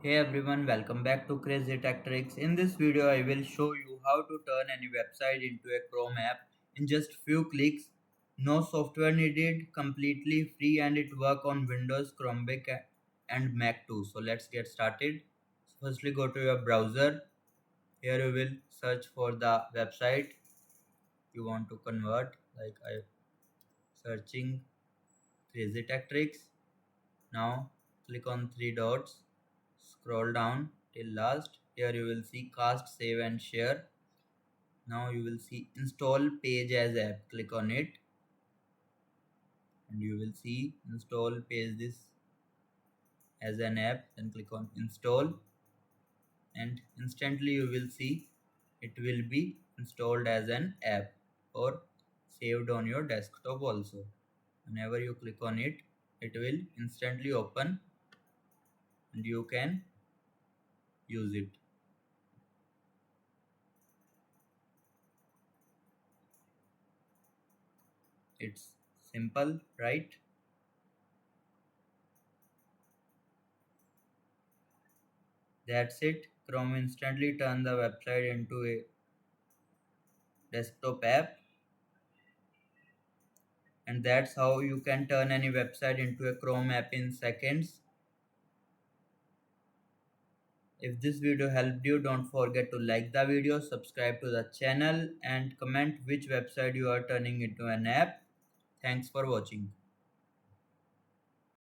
Hey everyone, welcome back to Crazy Tech Tricks. In this video, I will show you how to turn any website into a Chrome app in just few clicks. No software needed, completely free, and it work on Windows, Chromebook, and Mac too. So let's get started. Firstly, go to your browser. Here you will search for the website you want to convert. Like I searching Crazy Tech Tricks. Now click on three dots, scroll down till last. Here you will see cast, save and share. Now you will see install page as app. Click on it and you will see install page this as an app. Then click on install and instantly you will see it will be installed as an app or saved on your desktop also. Whenever you click on it, it will instantly open and you can use it. It's simple, right? That's it. Chrome instantly turn the website into a desktop app, and that's how you can turn any website into a Chrome app in seconds. If this video helped you, don't forget to like the video, subscribe to the channel, and comment which website you are turning into an app. Thanks for watching.